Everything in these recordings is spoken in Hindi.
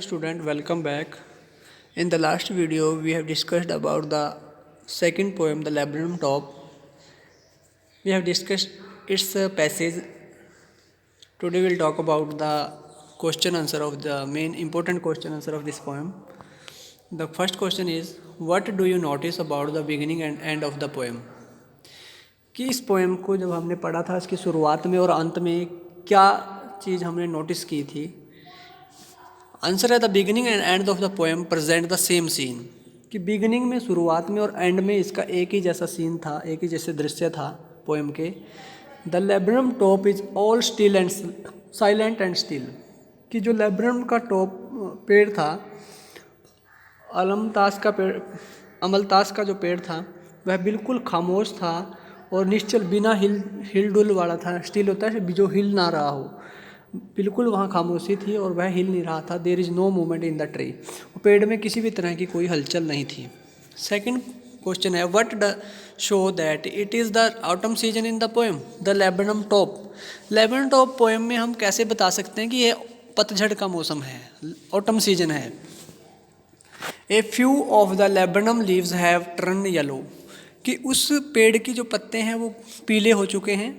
Student, welcome back. In the last video we have discussed about the second poem, the Laburnum Top. We have discussed its passage. Today we'll talk about the question answer of the main important question answer of this poem. The first question is, what do you notice about the beginning and end of the poem? कि इस पोएम को जब हमने पढ़ा था इसकी शुरुआत में और अंत में क्या चीज़ हमने नोटिस की थी. आंसर है the beginning and and of the poem present the same scene. कि बिगिनिंग में, शुरुआत में और एंड में इसका एक ही जैसा सीन था, एक ही जैसे दृश्य था पोएम के. The labrum top is all still and silent and still. कि जो लेब्रम का टॉप पेड़ था, अमलतास का जो पेड़ था वह बिल्कुल खामोश था और निश्चल, बिना हिल डुल वाला था. स्टिल होता है जो हिल ना रहा हो, बिल्कुल वहाँ खामोशी थी और वह हिल नहीं रहा था. There is no movement in the tree. पेड़ में किसी भी तरह की कोई हलचल नहीं थी. सेकंड क्वेश्चन है, what the show that it is the autumn season in the poem the laburnum top. Laburnum top poem में हम कैसे बता सकते हैं कि यह पतझड़ का मौसम है, ऑटम सीजन है. A few of the laburnum leaves have turn yellow. कि उस पेड़ की जो पत्ते हैं वो पीले हो चुके हैं.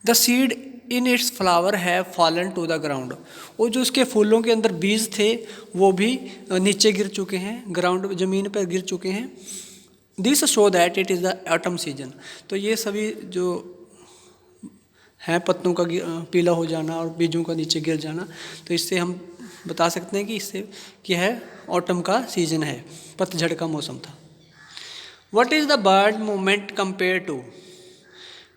The seed in its flower have fallen to the ground. और जो उसके फूलों के अंदर बीज थे वो भी नीचे गिर चुके हैं, ग्राउंड ज़मीन पर गिर चुके हैं. This show that it is the autumn season. तो ये सभी जो हैं पत्तों का पीला हो जाना और बीजों का नीचे गिर जाना, तो इससे हम बता सकते हैं कि इससे क्या है, ऑटम का सीजन है, पतझड़ का मौसम था. What is the bird movement compare to.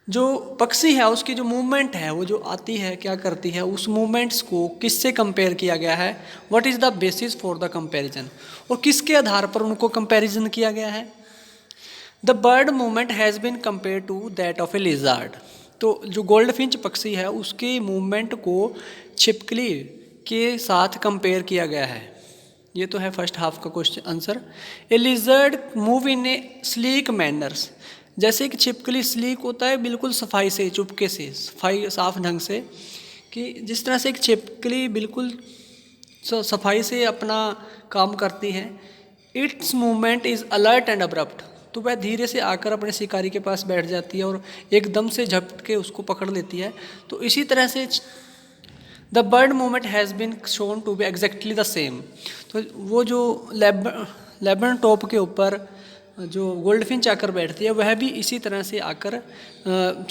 जो पक्षी है उसकी जो मूवमेंट है, वो जो आती है क्या करती है, उस मूवमेंट्स को किससे कंपेयर किया गया है. What is the basis for the comparison. और किसके आधार पर उनको कंपैरिजन किया गया है. The bird movement has been compare to that of a lizard. तो जो गोल्ड फिंच पक्षी है उसके मूवमेंट को छिपकली के साथ कंपेयर किया गया है. ये तो है फर्स्ट हाफ का question answer. A lizard move in A sleek manners. जैसे कि छिपकली स्लीक होता है बिल्कुल सफाई से, चुपके से, सफाई साफ ढंग से. कि जिस तरह से एक छिपकली बिल्कुल सफाई से अपना काम करती है. It's movement is alert and abrupt. तो वह धीरे से आकर अपने शिकारी के पास बैठ जाती है और एकदम से झपट के उसको पकड़ लेती है. तो इसी तरह से the bird movement has been shown to be exactly the same. तो वो जो लेबन टॉप के ऊपर जो गोल्ड फिंच आकर बैठती है वह भी इसी तरह से आकर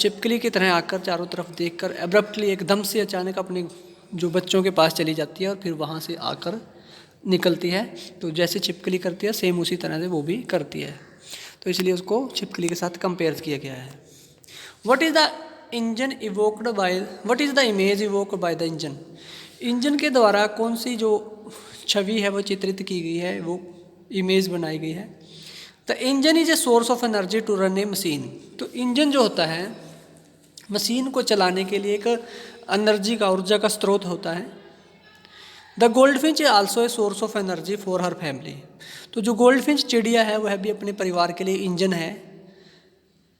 छिपकली की तरह आकर चारों तरफ देखकर एब्रप्टली, एकदम से अचानक अपने जो बच्चों के पास चली जाती है और फिर वहाँ से आकर निकलती है. तो जैसे छिपकली करती है सेम उसी तरह से वो भी करती है. तो इसलिए उसको छिपकली के साथ कंपेयर किया गया है. What is the engine evoked by, what is the image evoked by the engine. Engine के द्वारा कौन सी जो छवि है वो चित्रित की गई है, वो इमेज बनाई गई है. The engine is a source of energy to run a machine. तो इंजन जो होता है मशीन को चलाने के लिए एक एनर्जी का, ऊर्जा का स्रोत होता है. The gold Finch is also a source of energy for her family. तो जो गोल्ड फिंच चिड़िया है वह भी अपने परिवार के लिए इंजन है.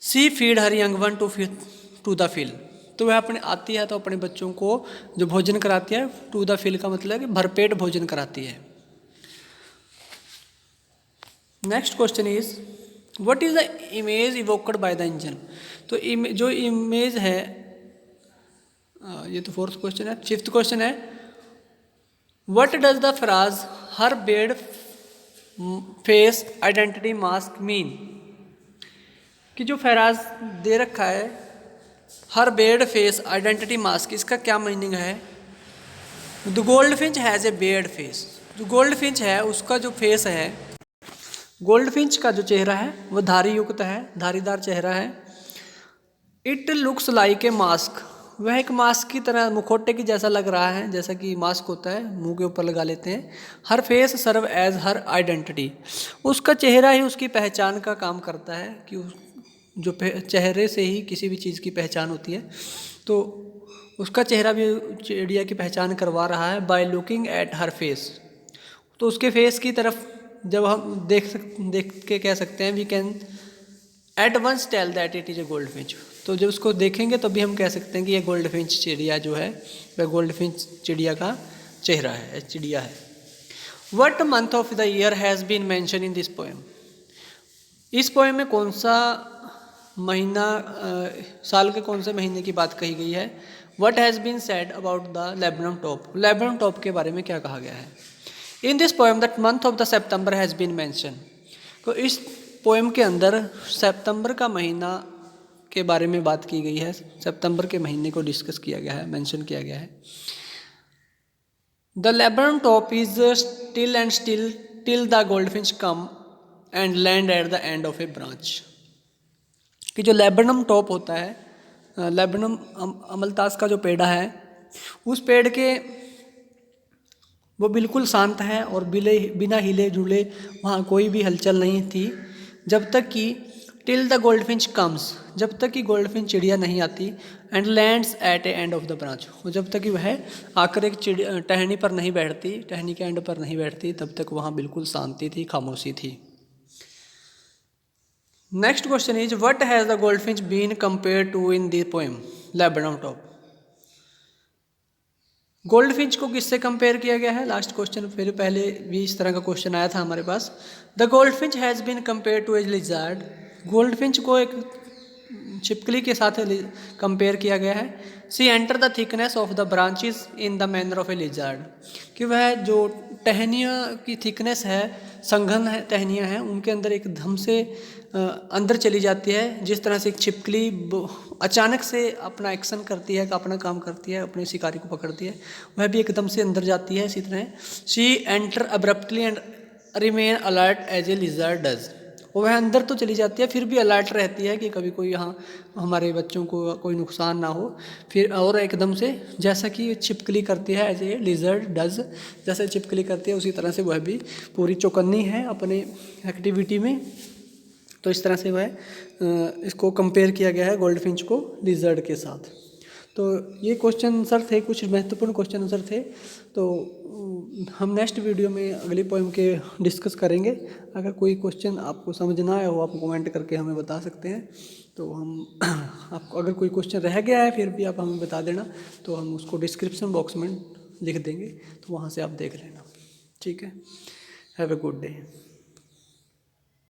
She feed her young one to the fill. तो वह अपने आती है तो अपने बच्चों को जो भोजन कराती है, टू द फिल का मतलब है कि भरपेट भोजन कराती है. Next question is, what is the image evoked by the engine. तो जो इमेज है, ये तो फोर्थ क्वेश्चन है. फिफ्थ क्वेश्चन है, what does the phrase her bed face identity mask mean. कि जो फ्राज दे रखा है हर बेड फेस आइडेंटिटी मास्क, इसका क्या मीनिंग है. The gold Finch has a bed face. जो गोल्ड फिंच है उसका जो फेस है, गोल्ड फिंच का जो चेहरा है वो धारी युक्त है, धारीदार चेहरा है. It looks like a mask. वह एक मास्क की तरह, मुखौटे की जैसा लग रहा है, जैसा कि मास्क होता है मुंह के ऊपर लगा लेते हैं. हर फेस सर्व एज हर आइडेंटिटी. उसका चेहरा ही उसकी पहचान का काम करता है. कि जो चेहरे से ही किसी भी चीज़ की पहचान होती है, तो उसका चेहरा भी चिड़िया की पहचान करवा रहा है. By looking at her face. तो उसके फेस की तरफ जब हम देख के कह सकते हैं, we can at once tell that it is a gold finch. तो जब उसको देखेंगे तभी हम कह सकते हैं कि ये गोल्ड फिंच चिड़िया जो है वह गोल्ड फिंच चिड़िया का चेहरा है, चिड़िया है। What month of the year has been mention in this poem. इस पोएम में कौन सा महीना, साल के कौन से महीने की बात कही गई है। What has been said about the laburnum top, laburnum top के बारे में क्या कहा गया है। In this poem that month of the September has been mention. तो इस पोएम के अंदर सितंबर का महीना के बारे में बात की गई है, सितंबर के महीने को डिस्कस किया गया है, मेंशन किया गया है। The laburnum top is still and still till the goldfinch come and land at the end of A branch. कि जो लेबनम टॉप होता है, लेबनम अमलतास का जो पेड़ है, उस पेड़ के वो बिल्कुल शांत है और बिना हिले जुले वहाँ कोई भी हलचल नहीं थी, जब तक कि टिल द गोल्डफिंच कम्स, जब तक कि गोल्डफिंच चिड़िया नहीं आती, and lands at a end of the branch, और जब तक कि वह आकर एक टहनी पर नहीं बैठती, टहनी के एंड पर नहीं बैठती, तब तक वहाँ बिल्कुल शांति थी, खामोशी थी। Next question is what has the goldfinch been compare to in the poem laburnum top. Goldfinch को किससे कंपेयर किया गया है। लास्ट क्वेश्चन, फिर पहले भी इस तरह का क्वेश्चन आया था हमारे पास। The goldfinch has been compare to a lizard. Goldfinch को एक छिपकली के साथ कंपेयर किया गया है। She enter the thickness of the branches in the manner of a lizard, कि वह जो टहनियाँ की थिकनेस है, संघन है टहनियाँ हैं, उनके अंदर एकदम से अंदर चली जाती है, जिस तरह से एक छिपकली अचानक से अपना एक्शन करती है, अपना काम करती है, अपने शिकारी को पकड़ती है, वह भी एकदम से अंदर जाती है। इसी तरह she enter abruptly and remain alert as a lizard does. वह अंदर तो चली जाती है, फिर भी अलर्ट रहती है कि कभी कोई यहाँ हमारे बच्चों को कोई नुकसान ना हो, फिर और एकदम से जैसा कि छिपकली करती है, एज ए लिजर्ड डज, जैसे छिपकली करती है उसी तरह से वह भी पूरी चौकन्नी है अपने एक्टिविटी में। तो इस तरह से वह इसको कंपेयर किया गया है गोल्डफिंच को लिजर्ड के साथ। तो ये क्वेश्चन आंसर थे, कुछ महत्वपूर्ण क्वेश्चन आंसर थे। तो हम नेक्स्ट वीडियो में अगली पोएम के डिस्कस करेंगे। अगर कोई क्वेश्चन आपको समझ ना आया हो, आप कमेंट करके हमें बता सकते हैं। तो हम आपको अगर कोई क्वेश्चन रह गया है फिर भी आप हमें बता देना, तो हम उसको डिस्क्रिप्शन बॉक्स में लिख देंगे, तो वहाँ से आप देख लेना। ठीक है, हैव ए गुड डे।